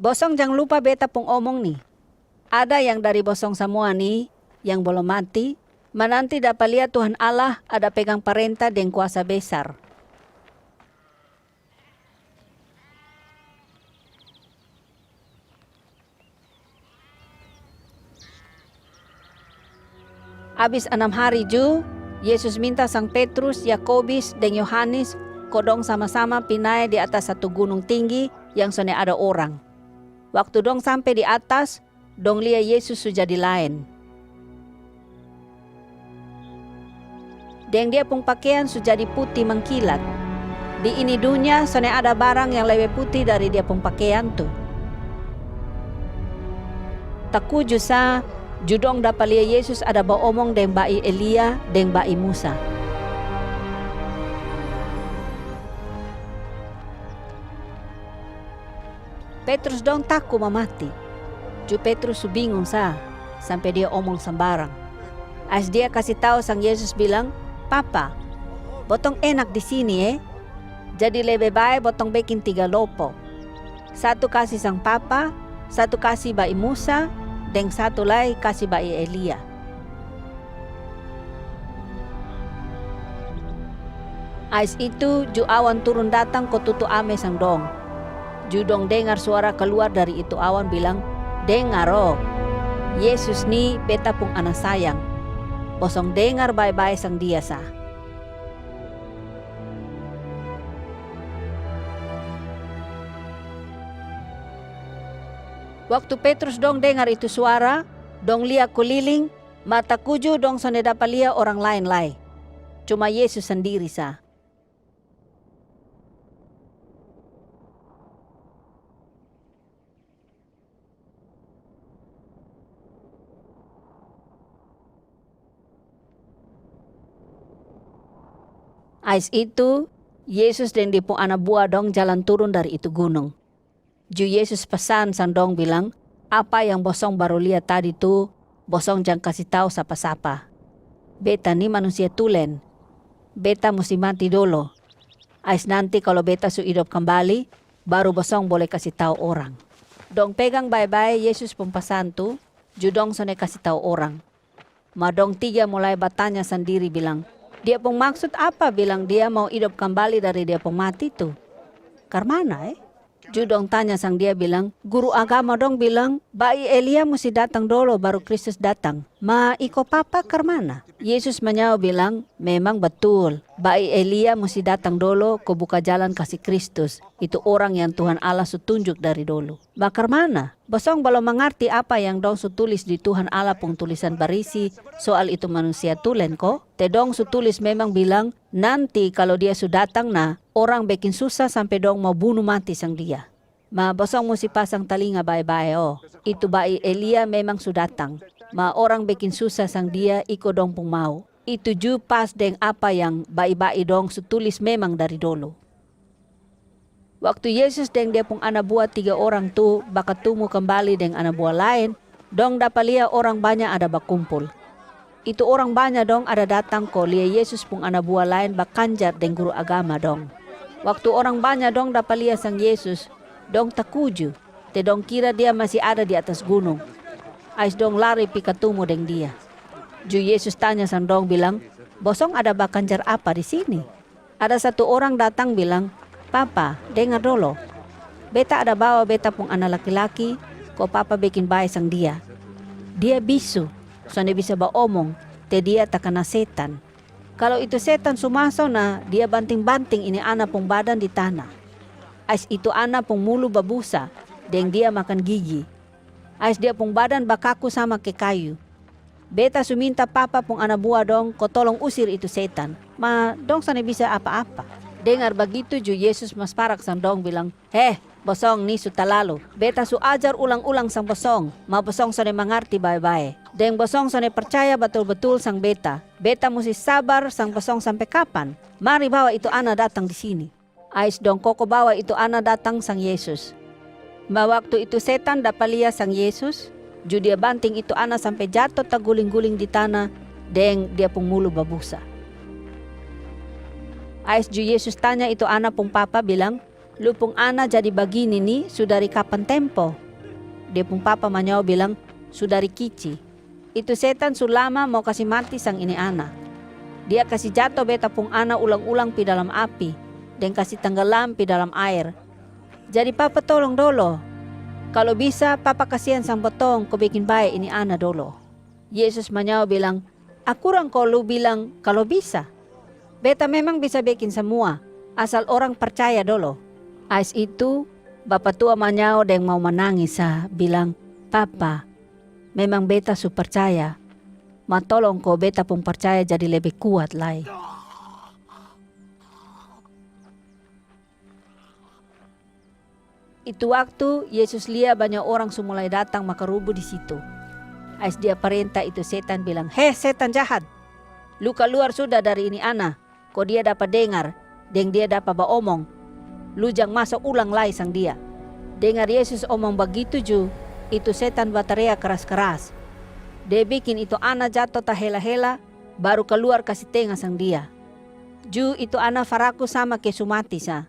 Bosong jangan lupa beta pung omong nih. Ada yang dari bosong semua nih, yang belum mati, menanti dapat lihat Tuhan Allah ada pegang perintah dan kuasa besar. Habis 6 hari ju, Yesus minta sang Petrus, Yakobus, dan Yohanes kodong sama-sama pinai di atas satu gunung tinggi yang sone ada orang. Waktu dong sampai di atas, dong lihat Yesus sudah di lain. Dan dia pun pakaian sudah putih mengkilat. Di ini dunia sone ada barang yang lebih putih dari dia pun pakaian tuh. Takuju sa, judong dapat lihat Yesus ada beromong dengan bai Elia dan bai Musa. Petrus dong takut memati. Ju Petrus su bingung sa, sampai dia omong sembarang. As dia kasih tahu sang Yesus bilang, "Papa, botong enak di sini Jadi lebih baik botong bikin 3 lopo. Satu kasih sang papa, satu kasih bai Musa, dan satu lagi kasih bai Elia." Ais itu ju awan turun datang ke tutu ame sang dong. Ju dong dengar suara keluar dari itu awan bilang, "Dengar Yesus nih beta pung anak sayang. Bosong dengar baik-baik sang dia sa." Waktu Petrus dong dengar itu suara, dong lihat keliling, mata kuju dong sone dapat lihat orang lain. Cuma Yesus sendiri sa. Ais itu, Yesus dan dia pun anak buah dong jalan turun dari itu gunung. Ju Yesus pesan sang dong bilang, "Apa yang bosong baru lihat tadi tuh, bosong jangan kasih tahu siapa-siapa. Beta nih manusia tulen. Beta mesti mati dulu. Ais nanti kalau beta su hidup kembali, baru bosong boleh kasih tahu orang." Dong pegang baik-baik Yesus pun pesan tuh, ju dong sone kasih tahu orang. Ma dong 3 mulai bertanya sendiri bilang, "Dia pun maksud apa bilang dia mau hidup kembali dari dia pun mati tuh? Karmana Judong tanya sang dia bilang, "Guru agama dong bilang, bai Elia mesti datang dulu baru Kristus datang. Ma iko papa karmana?" Yesus menjawab bilang, "Memang betul. Bai Elia mesti datang dulu ke buka jalan kasih Kristus. Itu orang yang Tuhan Allah su tunjuk dari dulu. Bakar mana? Bosong belum mengerti apa yang dong su tulis di Tuhan Allah pun tulisan berisi soal itu manusia tulen ko. Te dong su tulis memang bilang, nanti kalau dia su datang orang bikin susah sampai dong mau bunuh mati sang dia. Ma bosong mesti pasang telinga baik-baik Itu bai Elia memang su datang. Ma orang bikin susah sang dia iko dong pun mau. Itu ju pas dengan apa yang bai-bai dong su tulis memang dari dulu." Waktu Yesus dan dia pun anak buah 3 orang tuh bakatemu kembali dengan anak buah lain, dong dapat lihat orang banyak ada berkumpul. Itu orang banyak dong ada datang ko lihat Yesus pun anak buah lain bakanjar dengan guru agama dong. Waktu orang banyak dong dapat lihat sang Yesus, dong takuju, te dong kira dia masih ada di atas gunung. Ais dong lari pi ketemu dengan dia. Ju Yesus tanya sang dong bilang, "Bosong ada bakanjar apa di sini?" Ada satu orang datang bilang, "Papa, dengar dulu. Beta ada bawa beta pun anak laki-laki, kok papa bikin baik sang dia. Dia bisu, soalnya bisa beromong, te dia tak kena setan. Kalau itu setan sumaso dia banting-banting ini anak pun badan di tanah. Ais itu anak pun mulu babusa, dan dia makan gigi. Ais dia pun badan bakaku sama ke kayu. Beta su minta papa pun anak buah dong, kau tolong usir itu setan. Ma dong sana bisa apa-apa." Dengar begitu ju Yesus mas parak sang dong bilang, "Bosong nih su talalu. Beta su ajar ulang-ulang sang bosong. Ma bosong sana mengerti baik-baik. Dan bosong sana percaya betul-betul sang beta. Beta mesti sabar sang bosong sampai kapan? Mari bawa itu anak datang di sini." Ais dong koko bawa itu anak datang sang Yesus. Ma waktu itu setan dapat lihat sang Yesus, ju dia banting itu anak sampai jatuh terguling-guling di tanah, dan dia pun mulu babusa. Ais ju Yesus tanya itu anak pun papa bilang, Lupung ana jadi begini nih, sudari kapan tempo? Dia pung papa manyao bilang, sudari kici. Itu setan sulama mau kasih mati sang ini ana. Dia kasih jatuh beta pung ana ulang-ulang pi dalam api, dan kasih tenggelam pi dalam air. Jadi papa tolong dolo. Kalau bisa papa kasihan sang potong, ko bikin baik ini ana dolo. Yesus manyao bilang, aku orang kau lu bilang kalau bisa. Beta memang bisa bikin semua, asal orang percaya dolo. Ais itu, bapak tua manyao dan mau menangis bilang, papa, memang beta su percaya. Ma tolong kau beta pun percaya jadi lebih kuat lai. Itu waktu Yesus lihat banyak orang mulai datang maka rubuh di situ. Ais dia perintah itu setan bilang, heh setan jahat, lu keluar sudah dari ini ana. Kok dia dapat dengar, dan dia dapat beromong. Lu jangan masuk ulang lai sang dia. Dengar Yesus omong begitu ju, itu setan berteriak keras-keras. Dia bikin itu anak jatuh tak hela-hela, baru keluar kasih tengah sang dia. Ju itu anak faraku sama ke sumati sa.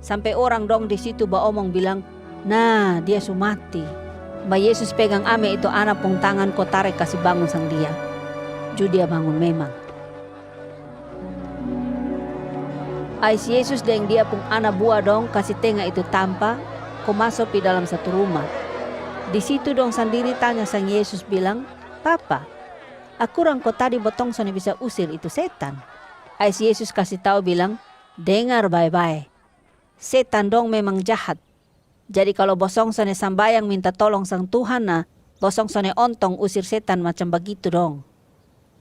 Sampai orang dong di situ beromong bilang, nah dia sumati. Mbak Yesus pegang ame itu anak pung tangan kau tarik kasih bangun sang dia. Ju dia bangun memang. Ais Yesus dan dia pun anak buah dong kasih tengah itu tanpa kau masuk di dalam satu rumah. Di situ dong sendiri tanya sang Yesus bilang, papa, aku orang kau tadi botong sone bisa usir itu setan. Ais Yesus kasih tahu bilang, dengar baik-baik. Setan dong memang jahat. Jadi kalau bosong sone sambayang minta tolong sang Tuhan bosong sone ontong usir setan macam begitu dong.